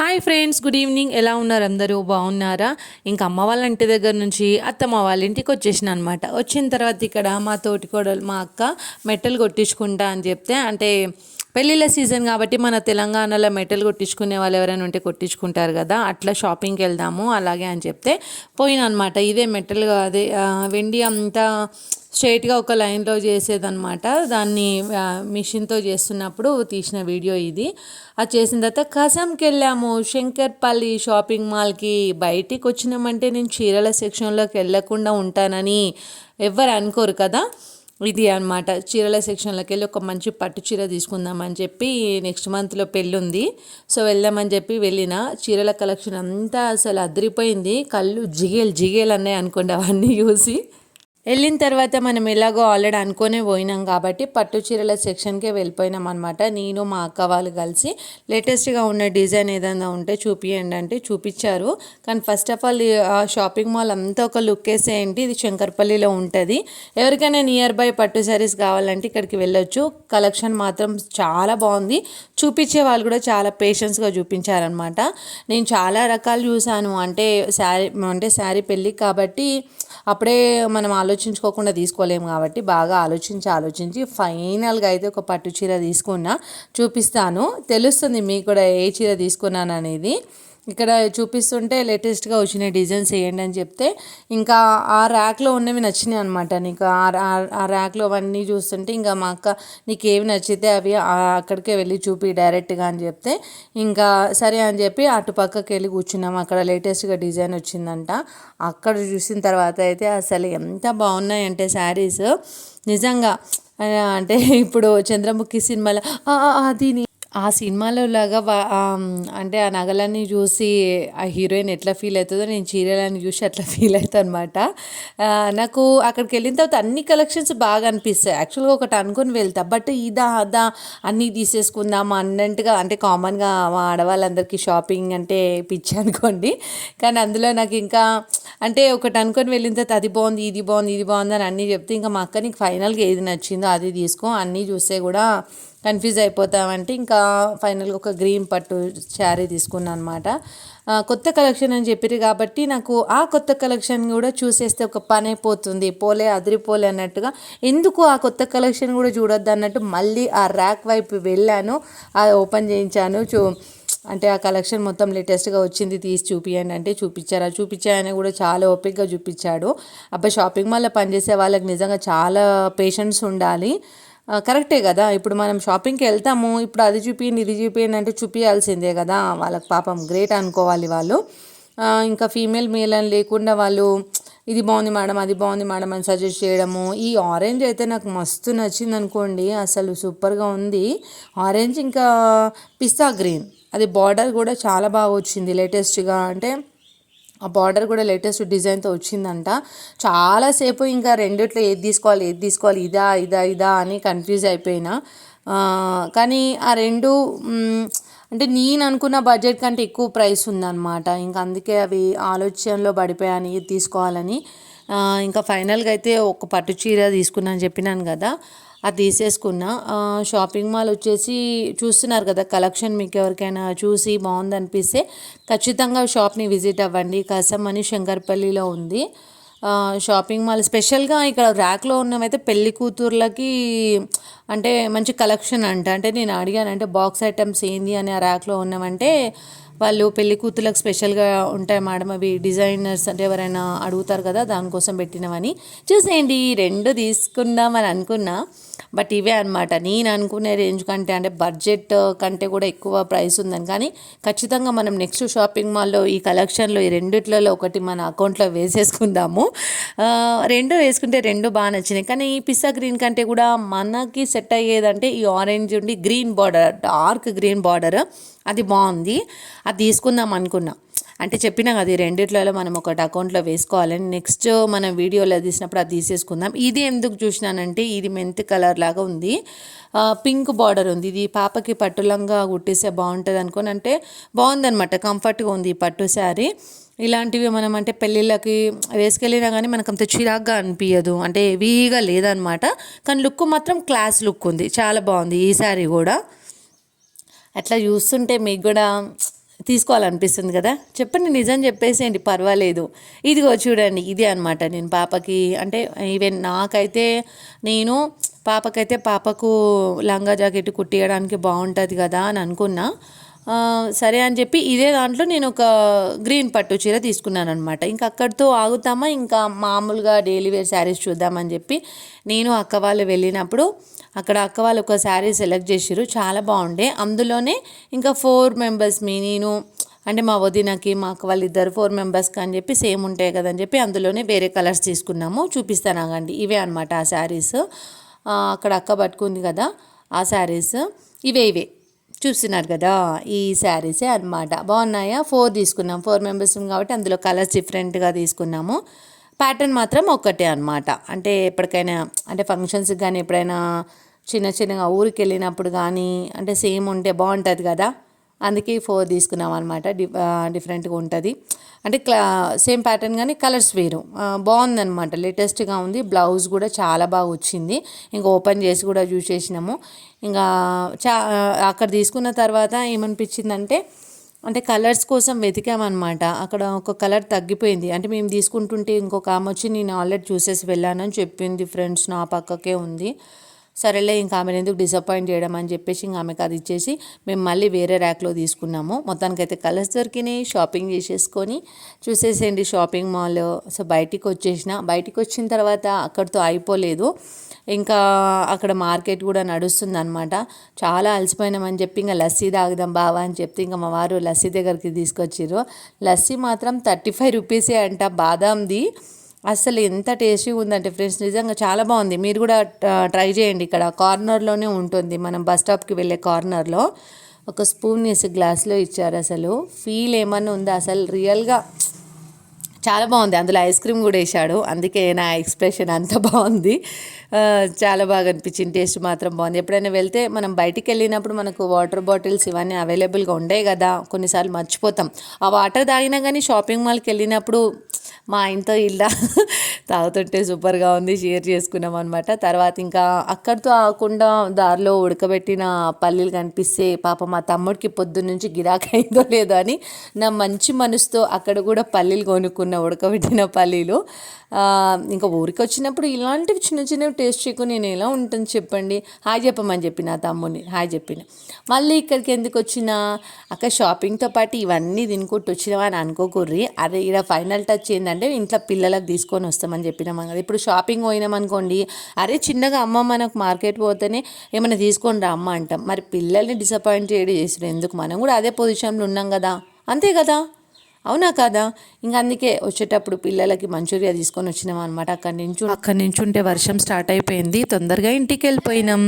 Hi friends, good evening. ఎలా ఉన్నారు? అందరూ బాగున్నారా? ఇంకా అమ్మ వాళ్ళ ఇంటి దగ్గర నుంచి అత్తమ్మ వాళ్ళ ఇంటికి వచ్చేసిన అనమాట. వచ్చిన తర్వాత ఇక్కడ మా తోటికోడలు మా అక్క మెట్టలు కొట్టించుకుంటా అని చెప్తే, అంటే పెళ్ళిళ్ళ సీజన్ కాబట్టి మన తెలంగాణలో మెట్టలు కొట్టించుకునే వాళ్ళు ఎవరైనా ఉంటే కొట్టించుకుంటారు కదా, అట్లా షాపింగ్కి వెళ్దాము అలాగే అని చెప్తే పోయిన అనమాట. ఇదే మెట్టలు అదే వెండి అంతా స్ట్రైట్గా ఒక లైన్లో చేసేదన్నమాట. దాన్ని మిషన్తో చేస్తున్నప్పుడు తీసిన వీడియో ఇది. అది చేసిన తర్వాత కసంకి వెళ్ళాము, శంకర్పల్లి షాపింగ్ మాల్కి. బయటికి వచ్చినామంటే నేను చీరల సెక్షన్లోకి వెళ్ళకుండా ఉంటానని ఎవ్వరు అనుకోరు కదా. ఇది అనమాట, చీరల సెక్షన్లోకి వెళ్ళి ఒక మంచి పట్టు చీర తీసుకుందామని చెప్పి, నెక్స్ట్ మంత్లో పెళ్ళి ఉంది, సో వెళ్దామని చెప్పి వెళ్ళిన. చీరల కలెక్షన్ అంతా అసలు అదిరిపోయింది. కళ్ళు జిగేలు అన్నాయి అనుకోండి అవన్నీ చూసి. వెళ్ళిన తర్వాత మనం ఎలాగో ఆల్రెడీ అనుకునే పోయినాం కాబట్టి పట్టు చీరల సెక్షన్కే వెళ్ళిపోయినాం అనమాట. నేను మా అక్క వాళ్ళు కలిసి లేటెస్ట్గా ఉన్న డిజైన్ ఏదైనా ఉంటే చూపియండి అంటే చూపించారు. కానీ ఫస్ట్ ఆఫ్ ఆల్ ఆ షాపింగ్ మాల్ అంతా ఒక లుక్ వేసేయండి. ఇది శంకర్పల్లిలో ఉంటుంది. ఎవరికైనా నియర్ బై పట్టు శారీస్ కావాలంటే ఇక్కడికి వెళ్ళొచ్చు. కలెక్షన్ మాత్రం చాలా బాగుంది. చూపించే వాళ్ళు కూడా చాలా పేషెన్స్గా చూపించారనమాట. నేను చాలా రకాలు చూశాను. అంటే శారీ పెళ్ళి కాబట్టి అప్పుడే మనం ఆలోచించుకోకుండా తీసుకోలేము కాబట్టి బాగా ఆలోచించి ఫైనల్గా అయితే ఒక పట్టు చీర తీసుకున్నా. చూపిస్తాను, తెలుస్తుంది మీకు కూడా ఏ చీర తీసుకున్నాను అనేది. ఇక్కడ చూపిస్తుంటే లేటెస్ట్గా వచ్చిన డిజైన్స్ వేయండి అని చెప్తే, ఇంకా ఆ ర్యాక్లో ఉన్నవి నచ్చినాయి అనమాట. నీకు ఆ ర్యాక్లో అవన్నీ చూస్తుంటే ఇంకా మా అక్క నీకు ఏవి నచ్చితే అవి అక్కడికే వెళ్ళి చూపి డైరెక్ట్గా అని చెప్తే, ఇంకా సరే అని చెప్పి అటు పక్కకి వెళ్ళి కూర్చున్నాం. అక్కడ లేటెస్ట్గా డిజైన్ వచ్చిందంట. అక్కడ చూసిన తర్వాత అయితే అసలు ఎంత బాగున్నాయంటే శారీస్ నిజంగా. అంటే ఇప్పుడు చంద్రముఖి సినిమాలో అది ఆ సినిమాలో లాగా అంటే ఆ నగలన్నీ చూసి ఆ హీరోయిన్ ఎట్లా ఫీల్ అవుతుందో నేను చీరలని చూసి అట్లా ఫీల్ అవుతాను అనమాట. నాకు అక్కడికి వెళ్ళిన తర్వాత అన్ని కలెక్షన్స్ బాగా అనిపిస్తాయి. యాక్చువల్గా ఒకటి అనుకుని వెళ్తా, బట్ అదా అన్నీ తీసేసుకుందాం అన్నట్టుగా. అంటే కామన్గా మా ఆడవాళ్ళందరికీ షాపింగ్ అంటే పిచ్చి అనుకోండి, కానీ అందులో నాకు ఇంకా అంటే ఒకటి అనుకొని వెళ్ళిన తర్వాత అది బాగుంది ఇది బాగుంది అని అన్నీ చెప్తే, ఇంకా మా అక్క నీకు ఫైనల్గా ఏది నచ్చిందో అది తీసుకో, అన్నీ చూస్తే కూడా కన్ఫ్యూజ్ అయిపోతామంటే ఇంకా ఫైనల్గా ఒక గ్రీన్ పట్టు శారీ తీసుకున్నాను అనమాట. కొత్త కలెక్షన్ అని చెప్పారు కాబట్టి నాకు ఆ కొత్త కలెక్షన్ కూడా చూసేస్తే ఒక పని అయిపోతుంది. అదిరిపోలే అన్నట్టుగా, ఎందుకు ఆ కొత్త కలెక్షన్ కూడా చూడొద్దు అన్నట్టు మళ్ళీ ఆ ర్యాక్ వైపు వెళ్ళాను, అది ఓపెన్ చేయించాను. అంటే ఆ కలెక్షన్ మొత్తం లేటెస్ట్గా వచ్చింది తీసి చూపియండి అంటే చూపించాయని కూడా చాలా ఓపికగా చూపించాడు. అబ్బాయి షాపింగ్ మాల్లో పనిచేసే వాళ్ళకి నిజంగా చాలా పేషెన్స్ ఉండాలి. కరెక్టే కదా, ఇప్పుడు మనం షాపింగ్కి వెళ్తాము, ఇప్పుడు అది చూపియండి ఇది చూపియండి అంటే చూపించాల్సిందే కదా. వాళ్ళకి పాపం గ్రేట్ అనుకోవాలి వాళ్ళు. ఇంకా ఫీమేల్ మేల్ అని లేకుండా వాళ్ళు ఇది బాగుంది మేడం అది బాగుంది మేడం అని సజెస్ట్ చేయడము. ఈ ఆరెంజ్ అయితే నాకు మస్తు నచ్చింది అనుకోండి, అసలు సూపర్గా ఉంది ఆరెంజ్. ఇంకా పిస్తా గ్రీన్, అది బార్డర్ కూడా చాలా బాగా వచ్చింది లేటెస్ట్గా. అంటే ఆ బార్డర్ కూడా లేటెస్ట్ డిజైన్తో వచ్చిందంట. చాలాసేపు ఇంకా రెండిట్లో ఏది తీసుకోవాలి ఇదా అని కన్ఫ్యూజ్ అయిపోయినా. కానీ ఆ రెండు అంటే నేను అనుకున్న బడ్జెట్ కంటే ఎక్కువ ప్రైస్ ఉందన్నమాట. ఇంకా అందుకే అవి ఆలోచనలో పడిపోయాను ఇది తీసుకోవాలని. ఇంకా ఫైనల్గా అయితే ఒక పట్టు చీర తీసుకున్నాను చెప్పినాను కదా, అది తీసేసుకున్నా. షాపింగ్ మాల్ వచ్చేసి చూస్తున్నారు కదా, కలెక్షన్ మీకు ఎవరికైనా చూసి బాగుందనిపిస్తే ఖచ్చితంగా షాప్ని విజిట్ అవ్వండి. కసమని శంకర్పల్లిలో ఉంది షాపింగ్ మాల్. స్పెషల్గా ఇక్కడ ర్యాక్లో ఉన్నవైతే పెళ్లి కూతుర్లకి అంటే మంచి కలెక్షన్ అంట. అంటే నేను అడిగాను, అంటే బాక్స్ ఐటమ్స్ ఏంది అని ఆ ర్యాక్లో ఉన్నవంటే వాళ్ళు పెళ్లి కూతుర్లకు స్పెషల్గా ఉంటాయి మేడం, అవి డిజైనర్స్ అంటే ఎవరైనా అడుగుతారు కదా దానికోసం పెట్టినవని. చూసేయండి, రెండు తీసుకుందామని అనుకున్నా, బట్ ఇవే అనమాట నేను అనుకునే రేంజ్ కంటే, అంటే బడ్జెట్ కంటే కూడా ఎక్కువ ప్రైస్ ఉందని. కానీ ఖచ్చితంగా మనం నెక్స్ట్ షాపింగ్ మాల్లో ఈ కలెక్షన్లో ఈ రెండిట్లలో ఒకటి మన అకౌంట్లో వేసేసుకుందాము. రెండు వేసుకుంటే రెండు బాగా నచ్చినాయి. కానీ ఈ పిస్తా గ్రీన్ కంటే కూడా మనకి సెట్ అయ్యేదంటే ఈ ఆరెంజ్ ఉండి green border, dark green border, అది బాగుంది. అది తీసుకుందాం అనుకున్నా. అంటే చెప్పినా కదా ఈ రెండిట్లలో మనం ఒకటి అకౌంట్లో వేసుకోవాలని. నెక్స్ట్ మనం వీడియోలో తీసినప్పుడు అది తీసేసుకుందాం. ఇది ఎందుకు చూసినానంటే ఇది మెంత్ కలర్ లాగా ఉంది, పింక్ బార్డర్ ఉంది. ఇది పాపకి పట్టులంగా కుట్టేస్తే బాగుంటుంది అనుకోని, అంటే బాగుందనమాట, కంఫర్ట్గా ఉంది ఈ పట్టు శారీ. ఇలాంటివి మనం అంటే పెళ్ళిళ్ళకి వేసుకెళ్ళినా కానీ మనకు అంత చిరాగ్గా అనిపించదు, అంటే హెవీగా లేదనమాట. కానీ లుక్ మాత్రం క్లాస్ లుక్ ఉంది, చాలా బాగుంది ఈ శారీ కూడా. అట్లా చూస్తుంటే మీకు కూడా తీసుకోవాలనిపిస్తుంది కదా. చెప్పండి, నిజం చెప్పేసేయండి, పర్వాలేదు. ఇదిగో చూడండి, ఇదే అనమాట నేను పాపకి, అంటే ఈవెన్ నాకైతే నేను పాపకు లంగా జాకెట్ కుట్టియడానికి బాగుంటుంది కదా అని అనుకున్నా. సరే అని చెప్పి ఇదే దాంట్లో నేను ఒక గ్రీన్ పట్టు చీర తీసుకున్నాను అనమాట. ఇంకా అక్కడితో ఆగుతామా, ఇంకా మామూలుగా డైలీ వేర్ శారీస్ చూద్దామని చెప్పి నేను అక్క వాళ్ళు వెళ్ళినప్పుడు అక్కడ అక్క వాళ్ళు ఒక శారీ సెలెక్ట్ చేసిర్రు, చాలా బాగుండే. అందులోనే ఇంకా 4 మెంబర్స్ నేను అంటే మా వదినకి మా అక్క వాళ్ళు ఇద్దరు 4 మెంబర్స్కి అని చెప్పి సేమ్ ఉంటాయి కదని చెప్పి అందులోనే వేరే కలర్స్ తీసుకున్నాము. చూపిస్తాను ఆగండి, ఇవే అనమాట ఆ శారీస్. అక్కడ అక్క పట్టుకుంది కదా ఆ శారీస్, ఇవే చూస్తున్నారు కదా, ఈ శారీసే అనమాట. బాగున్నాయా? 4 తీసుకున్నాం, 4 మెంబర్స్ కాబట్టి అందులో కలర్స్ డిఫరెంట్గా తీసుకున్నాము. ప్యాటర్న్ మాత్రం ఒక్కటే అనమాట. అంటే ఎప్పటికైనా అంటే ఫంక్షన్స్కి కానీ ఎప్పుడైనా చిన్నగా ఊరికి వెళ్ళినప్పుడు కానీ అంటే సేమ్ ఉంటే బాగుంటుంది కదా, అందుకే 4 తీసుకున్నాం అనమాట. డిఫరెంట్గా ఉంటుంది అంటే సేమ్ ప్యాటర్న్ కానీ కలర్స్ వేరు. బాగుందనమాట, లేటెస్ట్గా ఉంది. బ్లౌజ్ కూడా చాలా బాగా వచ్చింది. ఇంకా ఓపెన్ చేసి కూడా చూసేసినాము. ఇంకా అక్కడ తీసుకున్న తర్వాత ఏమనిపించిందంటే అంటే కలర్స్ కోసం వెతికామన్నమాట. అక్కడ ఒక కలర్ తగ్గిపోయింది. అంటే మేము తీసుకుంటుంటే ఇంకొక ఆమె వచ్చి నేను ఆల్రెడీ చూసేసి వెళ్ళానని చెప్పింది ఫ్రెండ్స్, నా పక్కకే ఉంది. సరేలే ఇంకా ఆమెను ఎందుకు డిసప్పాయింట్ చేయడం అని చెప్పేసి ఇంకా ఆమెకు అది ఇచ్చేసి మేము మళ్ళీ వేరే ర్యాక్లో తీసుకున్నాము. మొత్తానికైతే కలర్స్ దొరికినాయి, షాపింగ్ చేసేసుకొని చూసేసేయండి షాపింగ్ మాల్. సో బయటికి వచ్చిన తర్వాత అక్కడితో అయిపోలేదు, ఇంకా అక్కడ మార్కెట్ కూడా నడుస్తుంది అనమాట. చాలా అలసిపోయినామని చెప్పి ఇంకా లస్సీ తాగుదాం బావా అని చెప్తే ఇంకా మా వారు లస్సీ దగ్గరికి తీసుకొచ్చిర్రు. లస్సీ మాత్రం 35 రూపీసే అంట, బాదాంది. అసలు ఎంత టేస్టీగా ఉందంటే ఫ్రెండ్స్, నిజంగా చాలా బాగుంది. మీరు కూడా ట్రై చేయండి. ఇక్కడ కార్నర్లోనే ఉంటుంది, మనం బస్ స్టాప్కి వెళ్ళే కార్నర్లో. ఒక స్పూన్ వేసి గ్లాస్లో ఇచ్చారు. అసలు ఫీల్ ఏమన్నా ఉందా? అసలు రియల్గా చాలా బాగుంది. అందులో ఐస్ క్రీమ్ కూడా వేసాడు, అందుకే నా ఎక్స్ప్రెషన్ అంత బాగుంది. చాలా బాగా అనిపించింది, టేస్ట్ మాత్రం బాగుంది. ఎప్పుడైనా వెళ్తే మనం బయటికి వెళ్ళినప్పుడు మనకు వాటర్ బాటిల్స్ ఇవన్నీ అవైలబుల్గా ఉండే కదా, కొన్నిసార్లు మర్చిపోతాం. ఆ వాటర్ తాగినా కానీ షాపింగ్ మాల్కి వెళ్ళినప్పుడు మా ఆయనతో ఇలా తాగుతుంటే సూపర్గా ఉంది, షేర్ చేసుకున్నాం అనమాట. తర్వాత ఇంకా అక్కడితో ఆకుండా దారిలో ఉడకబెట్టిన పల్లీలు కనిపిస్తే పాప మా తమ్ముడికి పొద్దున్నుంచి గిరాకీ అయిందో లేదో అని నా మంచి మనసుతో అక్కడ కూడా పల్లీలు కొనుక్కున్న, ఉడకబెట్టిన పల్లీలు. ఇంకా ఊరికి వచ్చినప్పుడు ఇలాంటివి చిన్నవి టేస్ట్ చేయకుండా నేను ఎలా ఉంటుంది చెప్పండి. హాయ్ చెప్పమని చెప్పి నా తమ్ముడిని హాయ్ చెప్పిన. మళ్ళీ ఇక్కడికి ఎందుకు వచ్చినా అక్కడ షాపింగ్తో పాటు ఇవన్నీ తినుకుంటూ వచ్చినావా అని అనుకోకుర్రి. అదే ఇక్కడ ఫైనల్ టచ్ ఏంటంటే ఇంట్లో పిల్లలకు తీసుకొని వస్తామని చెప్పినాం కదా. ఇప్పుడు షాపింగ్ పోయినామనుకోండి, అరే చిన్నగా అమ్మ మనకు మార్కెట్ పోతేనే ఏమైనా తీసుకొని రా అమ్మ అంటాం. మరి పిల్లల్ని డిసప్పాయింట్ చేయడం చేసిన ఎందుకు? మనం కూడా అదే పొజిషన్లో ఉన్నాం కదా, అంతే కదా, అవునా కదా. ఇంకా అందుకే వచ్చేటప్పుడు పిల్లలకి మంచూరియా తీసుకొని వచ్చినాం అనమాట. అక్కడి నుంచి ఉంటే వర్షం స్టార్ట్ అయిపోయింది, తొందరగా ఇంటికి వెళ్ళిపోయినాం.